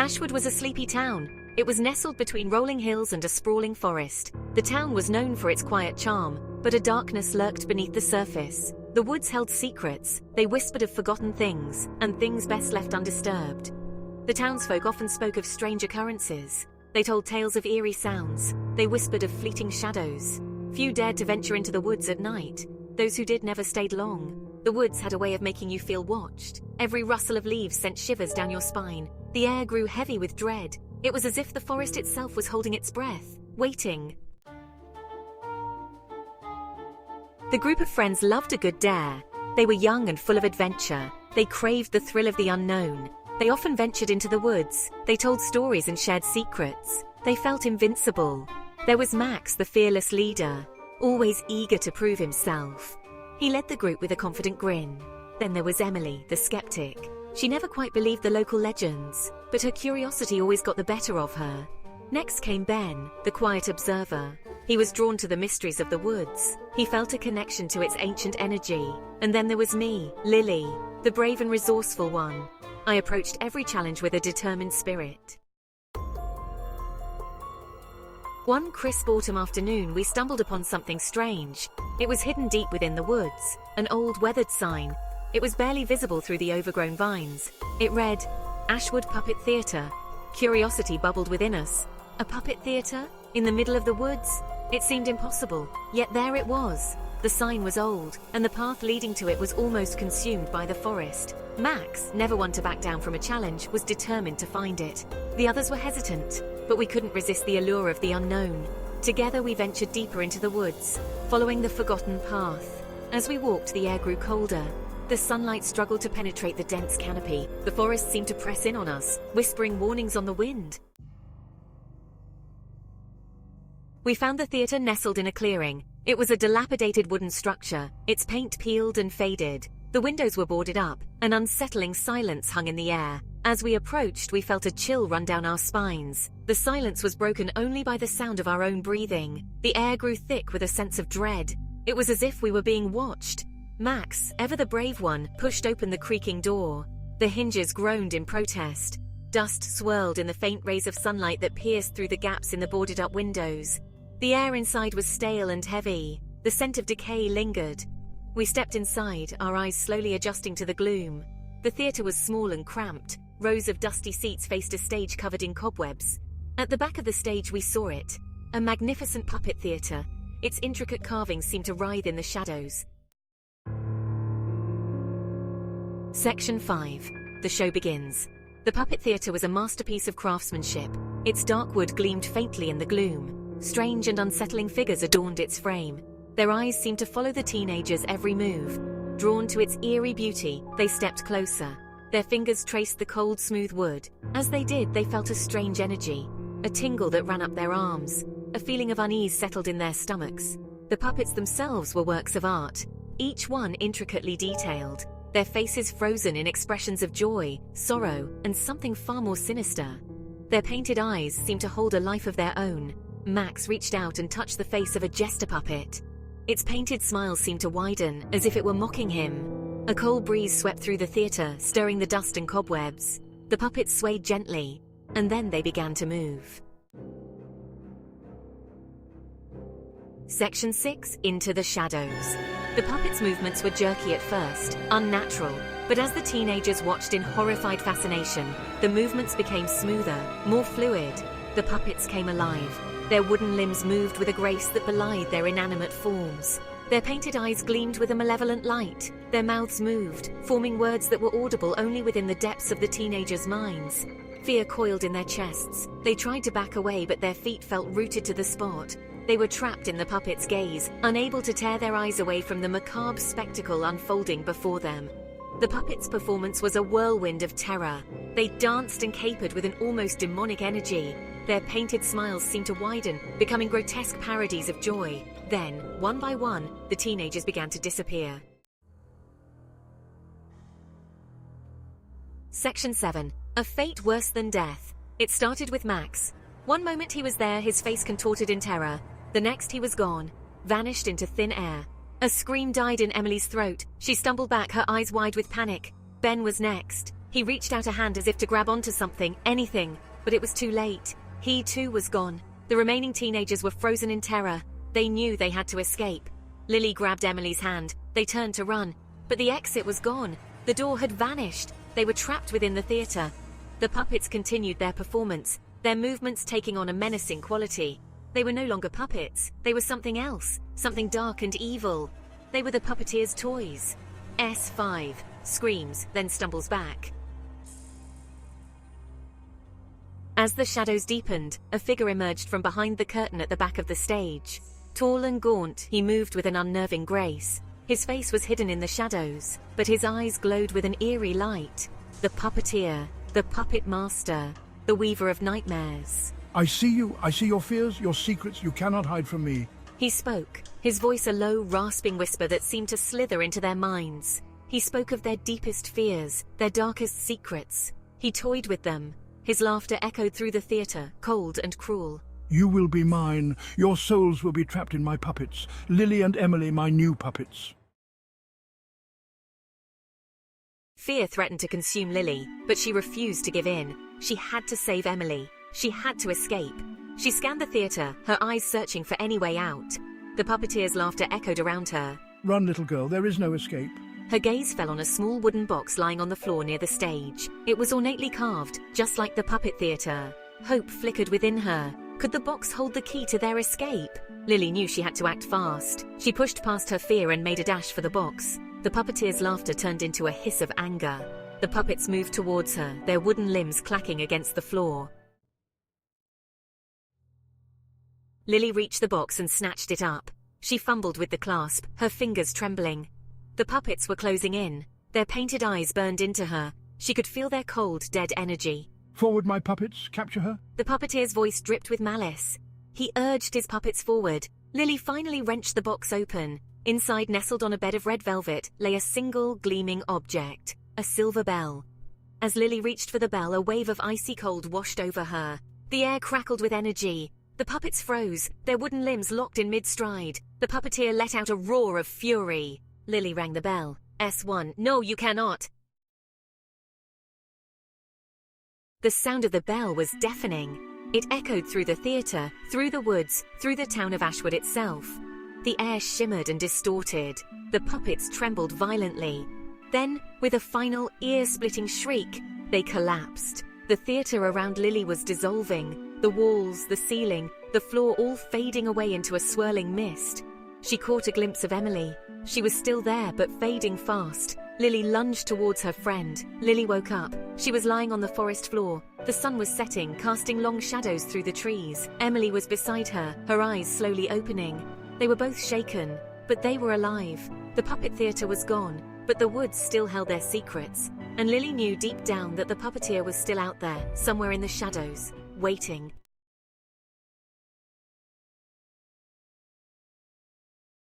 Ashwood was a sleepy town. It was nestled between rolling hills and a sprawling forest. The town was known for its quiet charm, but a darkness lurked beneath the surface. The woods held secrets, they whispered of forgotten things, and things best left undisturbed. The townsfolk often spoke of strange occurrences. They told tales of eerie sounds, they whispered of fleeting shadows. Few dared to venture into the woods at night. Those who did never stayed long. The woods had a way of making you feel watched. Every rustle of leaves sent shivers down your spine. The air grew heavy with dread. It was as if the forest itself was holding its breath, waiting. The group of friends loved a good dare. They were young and full of adventure. They craved the thrill of the unknown. They often ventured into the woods. They told stories and shared secrets. They felt invincible. There was Max, the fearless leader, always eager to prove himself. He led the group with a confident grin. Then there was Emily, the skeptic. She never quite believed the local legends, but her curiosity always got the better of her. Next came Ben, the quiet observer. He was drawn to the mysteries of the woods. He felt a connection to its ancient energy. And then there was me, Lily, the brave and resourceful one. I approached every challenge with a determined spirit. One crisp autumn afternoon, we stumbled upon something strange. It was hidden deep within the woods, an old weathered sign. It was barely visible through the overgrown vines. It read, Ashwood Puppet Theatre. Curiosity bubbled within us. A puppet theatre? In the middle of the woods? It seemed impossible, yet there it was. The sign was old, and the path leading to it was almost consumed by the forest. Max, never one to back down from a challenge, was determined to find it. The others were hesitant, but we couldn't resist the allure of the unknown. Together we ventured deeper into the woods, following the forgotten path. As we walked, the air grew colder. The sunlight struggled to penetrate the dense canopy. The forest seemed to press in on us, whispering warnings on the wind. We found the theatre nestled in a clearing. It was a dilapidated wooden structure, its paint peeled and faded. The windows were boarded up. An unsettling silence hung in the air. As we approached, we felt a chill run down our spines. The silence was broken only by the sound of our own breathing. The air grew thick with a sense of dread. It was as if we were being watched. Max, ever the brave one, pushed open the creaking door. The hinges groaned in protest. Dust swirled in the faint rays of sunlight that pierced through the gaps in the boarded-up windows. The air inside was stale and heavy. The scent of decay lingered. We stepped inside, our eyes slowly adjusting to the gloom. The theatre was small and cramped. Rows of dusty seats faced a stage covered in cobwebs. At the back of the stage we saw it, a magnificent puppet theatre. Its intricate carvings seemed to writhe in the shadows. Section 5. The show begins. The puppet theatre was a masterpiece of craftsmanship. Its dark wood gleamed faintly in the gloom. Strange and unsettling figures adorned its frame. Their eyes seemed to follow the teenagers' every move. Drawn to its eerie beauty, they stepped closer. Their fingers traced the cold, smooth wood. As they did, they felt a strange energy, a tingle that ran up their arms. A feeling of unease settled in their stomachs. The puppets themselves were works of art, each one intricately detailed, their faces frozen in expressions of joy, sorrow, and something far more sinister. Their painted eyes seemed to hold a life of their own. Max reached out and touched the face of a jester puppet. Its painted smile seemed to widen, as if it were mocking him. A cold breeze swept through the theatre, stirring the dust and cobwebs. The puppets swayed gently, and then they began to move. Section 6. Into the Shadows. The puppets' movements were jerky at first, unnatural, but as the teenagers watched in horrified fascination, the movements became smoother, more fluid. The puppets came alive. Their wooden limbs moved with a grace that belied their inanimate forms. Their painted eyes gleamed with a malevolent light. Their mouths moved, forming words that were audible only within the depths of the teenagers' minds. Fear coiled in their chests. They tried to back away, but their feet felt rooted to the spot. They were trapped in the puppet's gaze, unable to tear their eyes away from the macabre spectacle unfolding before them. The puppet's performance was a whirlwind of terror. They danced and capered with an almost demonic energy. Their painted smiles seemed to widen, becoming grotesque parodies of joy. Then, one by one, the teenagers began to disappear. Section 7. A fate worse than death. It started with Max. One moment he was there, his face contorted in terror. The next he was gone, vanished into thin air. A scream died in Emily's throat. She stumbled back, her eyes wide with panic. Ben was next. He reached out a hand as if to grab onto something, anything, but it was too late. He too was gone. The remaining teenagers were frozen in terror. They knew they had to escape. Lily grabbed Emily's hand. They turned to run, but the exit was gone. The door had vanished. They were trapped within the theater. The puppets continued their performance, their movements taking on a menacing quality. They were no longer puppets. They were something else, something dark and evil. They were the puppeteer's toys. S5 screams, then stumbles back. As the shadows deepened, a figure emerged from behind the curtain at the back of the stage. Tall and gaunt, he moved with an unnerving grace. His face was hidden in the shadows, but his eyes glowed with an eerie light. The puppeteer, the puppet master, the weaver of nightmares. I see you. I see your fears, your secrets. You cannot hide from me. He spoke, his voice a low, rasping whisper that seemed to slither into their minds. He spoke of their deepest fears, their darkest secrets. He toyed with them. His laughter echoed through the theater, cold and cruel. You will be mine. Your souls will be trapped in my puppets. Lily and Emily, my new puppets. Fear threatened to consume Lily, but she refused to give in. She had to save Emily. She had to escape. She scanned the theater, her eyes searching for any way out. The puppeteer's laughter echoed around her. Run, little girl. There is no escape. Her gaze fell on a small wooden box lying on the floor near the stage. It was ornately carved, just like the puppet theater. Hope flickered within her. Could the box hold the key to their escape? Lily knew she had to act fast. She pushed past her fear and made a dash for the box. The puppeteer's laughter turned into a hiss of anger. The puppets moved towards her, their wooden limbs clacking against the floor. Lily reached the box and snatched it up. She fumbled with the clasp, her fingers trembling. The puppets were closing in. Their painted eyes burned into her. She could feel their cold, dead energy. Forward, my puppets. Capture her. The puppeteer's voice dripped with malice. He urged his puppets forward. Lily finally wrenched the box open. Inside, nestled on a bed of red velvet, lay a single gleaming object, a silver bell. As Lily reached for the bell, a wave of icy cold washed over her. The air crackled with energy. The puppets froze, their wooden limbs locked in mid-stride. The puppeteer let out a roar of fury. Lily rang the bell. S1. No, you cannot. The sound of the bell was deafening. It echoed through the theater, through the woods, through the town of Ashwood itself. The air shimmered and distorted. The puppets trembled violently. Then, with a final ear-splitting shriek, they collapsed. The theater around Lily was dissolving. The walls, the ceiling, the floor all fading away into a swirling mist. She caught a glimpse of Emily. She was still there, but fading fast. Lily lunged towards her friend. Lily woke up. She was lying on the forest floor. The sun was setting, casting long shadows through the trees. Emily was beside her, her eyes slowly opening. They were both shaken, but they were alive. The puppet theater was gone, but the woods still held their secrets. And Lily knew deep down that the puppeteer was still out there, somewhere in the shadows, waiting.